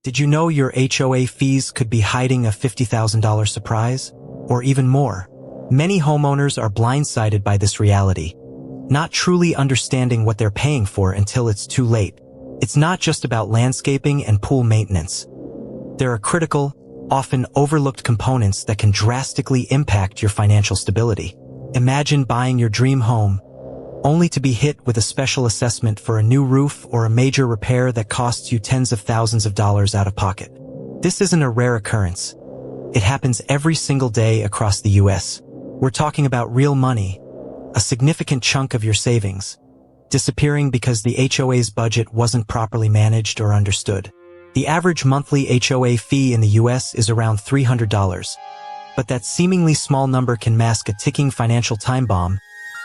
Did you know your HOA fees could be hiding a $50,000 surprise? Or even more. Many homeowners are blindsided by this reality, not truly understanding what they're paying for until it's too late. It's not just about landscaping and pool maintenance. There are critical, often overlooked components that can drastically impact your financial stability. Imagine buying your dream home, only to be hit with a special assessment for a new roof or a major repair that costs you tens of thousands of dollars out of pocket. This isn't a rare occurrence. It happens every single day across the US. We're talking about real money, a significant chunk of your savings, disappearing because the HOA's budget wasn't properly managed or understood. The average monthly HOA fee in the US is around $300, but that seemingly small number can mask a ticking financial time bomb,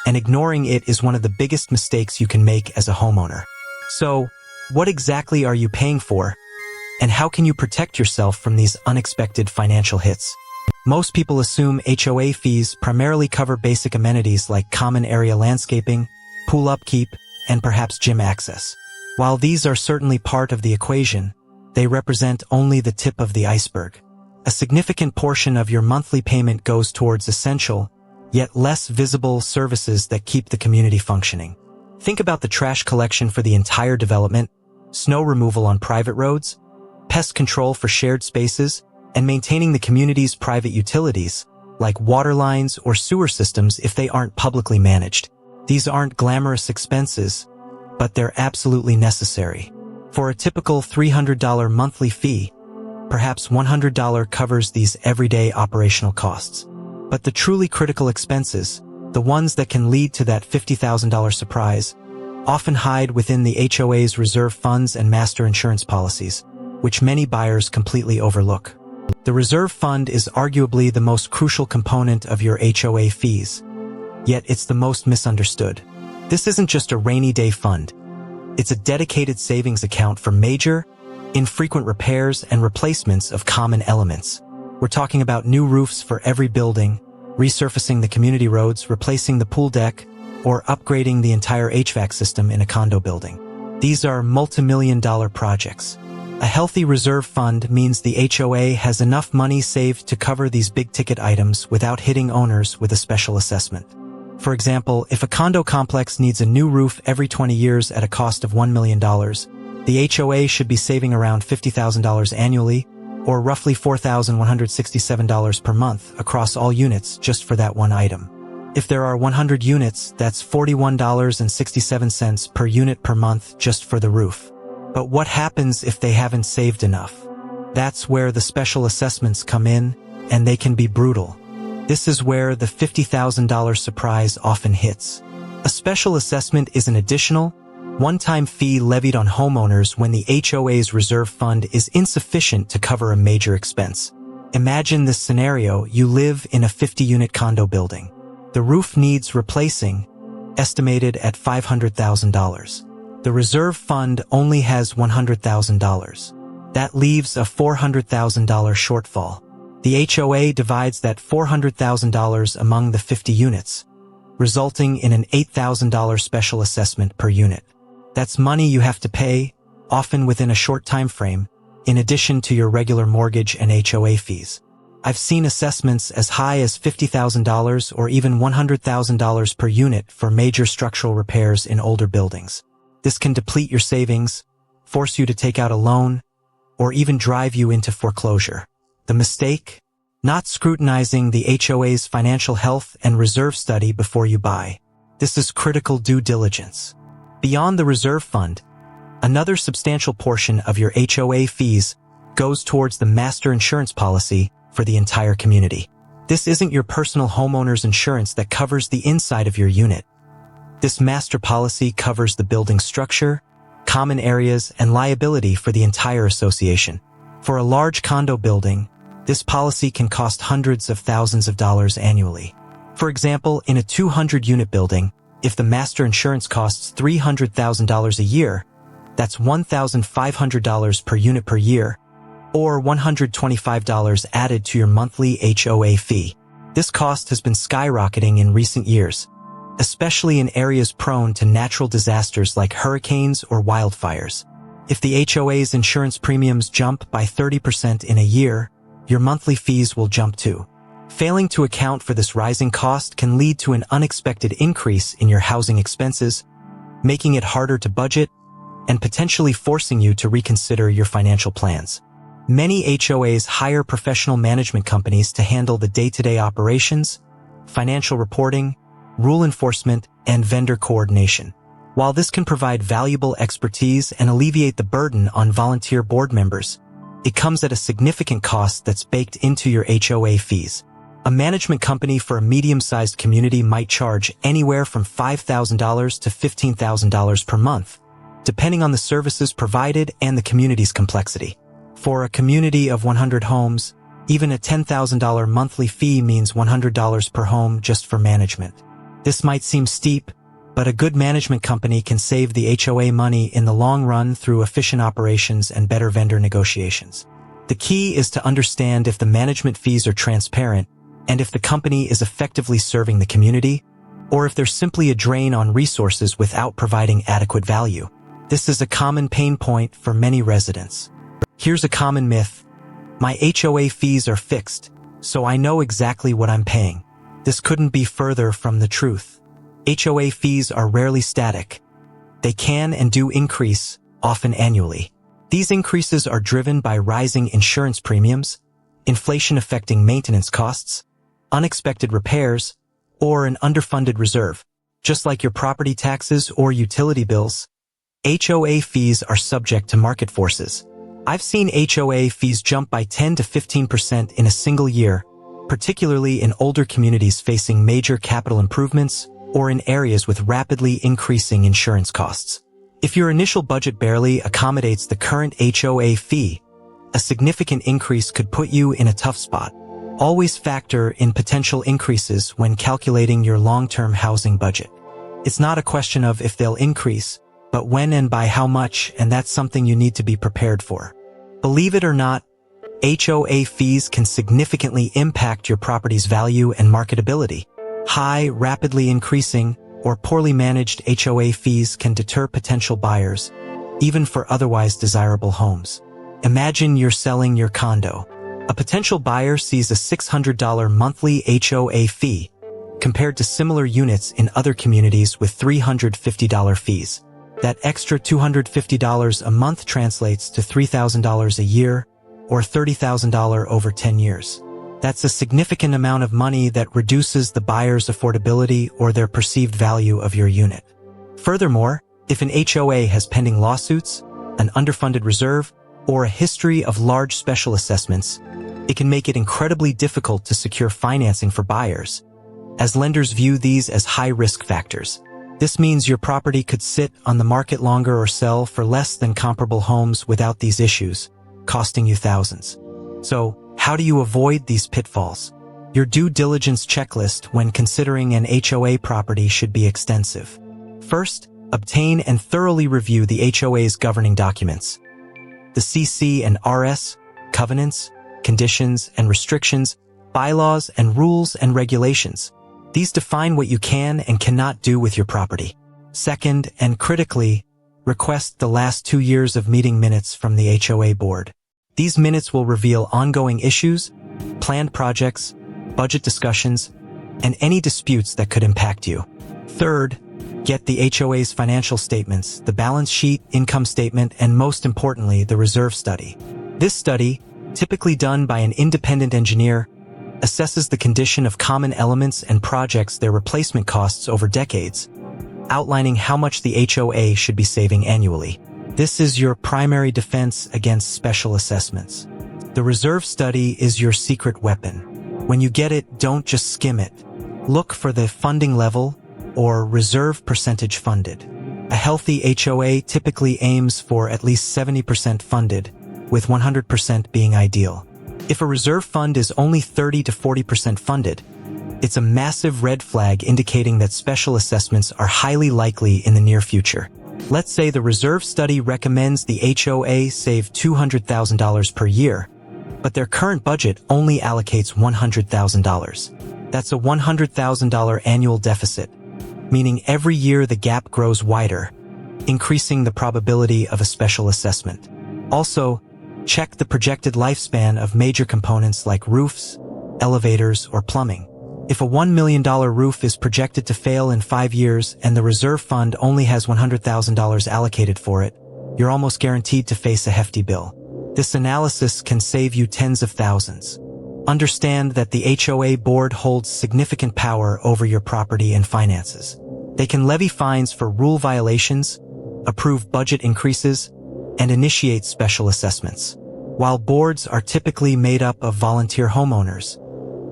and ignoring it is one of the biggest mistakes you can make as a homeowner. So, what exactly are you paying for, and how can you protect yourself from these unexpected financial hits? Most people assume HOA fees primarily cover basic amenities like common area landscaping, pool upkeep, and perhaps gym access. While these are certainly part of the equation, they represent only the tip of the iceberg. A significant portion of your monthly payment goes towards essential, yet less visible services that keep the community functioning. Think about the trash collection for the entire development, snow removal on private roads, pest control for shared spaces, and maintaining the community's private utilities, like water lines or sewer systems if they aren't publicly managed. These aren't glamorous expenses, but they're absolutely necessary. For a typical $300 monthly fee, perhaps $100 covers these everyday operational costs. But the truly critical expenses, the ones that can lead to that $50,000 surprise, often hide within the HOA's reserve funds and master insurance policies, which many buyers completely overlook. The reserve fund is arguably the most crucial component of your HOA fees, yet it's the most misunderstood. This isn't just a rainy day fund. It's a dedicated savings account for major, infrequent repairs and replacements of common elements. We're talking about new roofs for every building, resurfacing the community roads, replacing the pool deck, or upgrading the entire HVAC system in a condo building. These are multi-million-dollar projects. A healthy reserve fund means the HOA has enough money saved to cover these big-ticket items without hitting owners with a special assessment. For example, if a condo complex needs a new roof every 20 years at a cost of $1 million, the HOA should be saving around $50,000 annually, or roughly $4,167 per month across all units just for that one item. If there are 100 units, that's $41.67 per unit per month just for the roof. But what happens if they haven't saved enough? That's where the special assessments come in, and they can be brutal. This is where the $50,000 surprise often hits. A special assessment is an additional, one-time fee levied on homeowners when the HOA's reserve fund is insufficient to cover a major expense. Imagine this scenario: you live in a 50-unit condo building. The roof needs replacing, estimated at $500,000. The reserve fund only has $100,000. That leaves a $400,000 shortfall. The HOA divides that $400,000 among the 50 units, resulting in an $8,000 special assessment per unit. That's money you have to pay, often within a short time frame, in addition to your regular mortgage and HOA fees. I've seen assessments as high as $50,000 or even $100,000 per unit for major structural repairs in older buildings. This can deplete your savings, force you to take out a loan, or even drive you into foreclosure. The mistake? Not scrutinizing the HOA's financial health and reserve study before you buy. This is critical due diligence. Beyond the reserve fund, another substantial portion of your HOA fees goes towards the master insurance policy for the entire community. This isn't your personal homeowner's insurance that covers the inside of your unit. This master policy covers the building structure, common areas, and liability for the entire association. For a large condo building, this policy can cost hundreds of thousands of dollars annually. For example, in a 200-unit building, if the master insurance costs $300,000 a year, that's $1,500 per unit per year, or $125 added to your monthly HOA fee. This cost has been skyrocketing in recent years, especially in areas prone to natural disasters like hurricanes or wildfires. If the HOA's insurance premiums jump by 30% in a year, your monthly fees will jump too. Failing to account for this rising cost can lead to an unexpected increase in your housing expenses, making it harder to budget and potentially forcing you to reconsider your financial plans. Many HOAs hire professional management companies to handle the day-to-day operations, financial reporting, rule enforcement, and vendor coordination. While this can provide valuable expertise and alleviate the burden on volunteer board members, it comes at a significant cost that's baked into your HOA fees. A management company for a medium-sized community might charge anywhere from $5,000 to $15,000 per month, depending on the services provided and the community's complexity. For a community of 100 homes, even a $10,000 monthly fee means $100 per home just for management. This might seem steep, but a good management company can save the HOA money in the long run through efficient operations and better vendor negotiations. The key is to understand if the management fees are transparent and if the company is effectively serving the community, or if they're simply a drain on resources without providing adequate value. This is a common pain point for many residents. Here's a common myth. My HOA fees are fixed, so I know exactly what I'm paying. This couldn't be further from the truth. HOA fees are rarely static. They can and do increase, often annually. These increases are driven by rising insurance premiums, inflation affecting maintenance costs, unexpected repairs, or an underfunded reserve. Just like your property taxes or utility bills, HOA fees are subject to market forces. I've seen HOA fees jump by 10 to 15% in a single year, particularly in older communities facing major capital improvements or in areas with rapidly increasing insurance costs. If your initial budget barely accommodates the current HOA fee, a significant increase could put you in a tough spot. Always factor in potential increases when calculating your long-term housing budget. It's not a question of if they'll increase, but when and by how much, and that's something you need to be prepared for. Believe it or not, HOA fees can significantly impact your property's value and marketability. High, rapidly increasing, or poorly managed HOA fees can deter potential buyers, even for otherwise desirable homes. Imagine you're selling your condo. A potential buyer sees a $600 monthly HOA fee, compared to similar units in other communities with $350 fees. That extra $250 a month translates to $3,000 a year, or $30,000 over 10 years. That's a significant amount of money that reduces the buyer's affordability or their perceived value of your unit. Furthermore, if an HOA has pending lawsuits, an underfunded reserve, or a history of large special assessments, it can make it incredibly difficult to secure financing for buyers, as lenders view these as high-risk factors. This means your property could sit on the market longer or sell for less than comparable homes without these issues, costing you thousands. So, how do you avoid these pitfalls? Your due diligence checklist when considering an HOA property should be extensive. First, obtain and thoroughly review the HOA's governing documents. The CC and RS, covenants, conditions and restrictions, bylaws and rules and regulations. These define what you can and cannot do with your property. Second, and critically, request the last 2 years of meeting minutes from the HOA board. These minutes will reveal ongoing issues, planned projects, budget discussions, and any disputes that could impact you. Third, get the HOA's financial statements, the balance sheet, income statement, and most importantly, the reserve study. This study, typically done by an independent engineer, assesses the condition of common elements and projects, their replacement costs over decades, outlining how much the HOA should be saving annually. This is your primary defense against special assessments. The reserve study is your secret weapon. When you get it, don't just skim it. Look for the funding level or reserve percentage funded. A healthy HOA typically aims for at least 70% funded, with 100% being ideal. If a reserve fund is only 30 to 40% funded, it's a massive red flag indicating that special assessments are highly likely in the near future. Let's say the reserve study recommends the HOA save $200,000 per year, but their current budget only allocates $100,000. That's a $100,000 annual deficit, meaning every year the gap grows wider. increasing the probability of a special assessment. Also, check the projected lifespan of major components like roofs, elevators, or plumbing. If a $1 million roof is projected to fail in 5 years and the reserve fund only has $100,000 allocated for it, you're almost guaranteed to face a hefty bill. This analysis can save you tens of thousands. Understand that the HOA board holds significant power over your property and finances. They can levy fines for rule violations, approve budget increases, and initiate special assessments. While boards are typically made up of volunteer homeowners,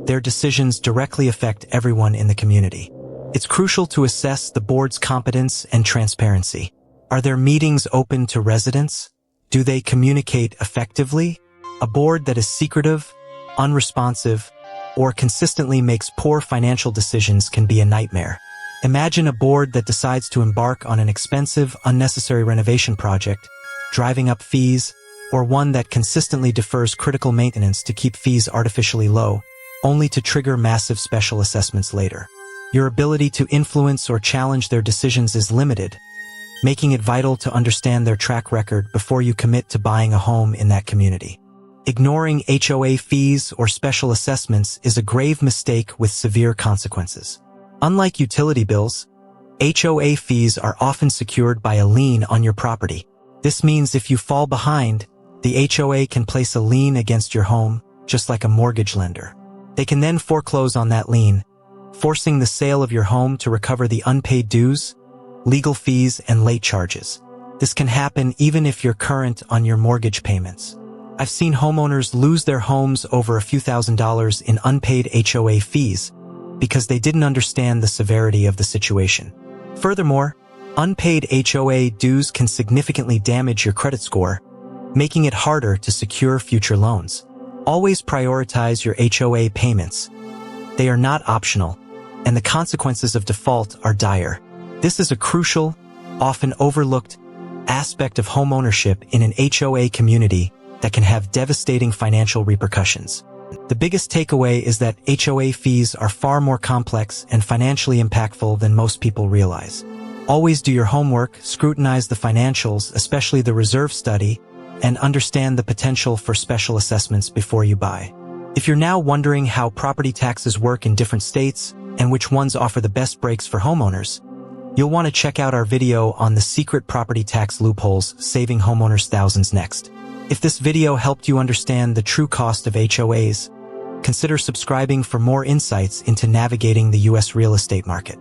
their decisions directly affect everyone in the community. It's crucial to assess the board's competence and transparency. Are their meetings open to residents? Do they communicate effectively? A board that is secretive, unresponsive, or consistently makes poor financial decisions can be a nightmare. Imagine a board that decides to embark on an expensive, unnecessary renovation project, driving up fees, or one that consistently defers critical maintenance to keep fees artificially low, only to trigger massive special assessments later. Your ability to influence or challenge their decisions is limited, making it vital to understand their track record before you commit to buying a home in that community. Ignoring HOA fees or special assessments is a grave mistake with severe consequences. Unlike utility bills, HOA fees are often secured by a lien on your property. This means if you fall behind, the HOA can place a lien against your home, just like a mortgage lender. They can then foreclose on that lien, forcing the sale of your home to recover the unpaid dues, legal fees, and late charges. This can happen even if you're current on your mortgage payments. I've seen homeowners lose their homes over a few $1,000s in unpaid HOA fees because they didn't understand the severity of the situation. Furthermore, unpaid HOA dues can significantly damage your credit score, making it harder to secure future loans. Always prioritize your HOA payments. They are not optional, and the consequences of default are dire. This is a crucial, often overlooked aspect of homeownership in an HOA community that can have devastating financial repercussions. The biggest takeaway is that HOA fees are far more complex and financially impactful than most people realize. Always do your homework, scrutinize the financials, especially the reserve study, and understand the potential for special assessments before you buy. If you're now wondering how property taxes work in different states and which ones offer the best breaks for homeowners, you'll want to check out our video on the secret property tax loopholes saving homeowners thousands next. If this video helped you understand the true cost of HOAs, consider subscribing for more insights into navigating the U.S. real estate market.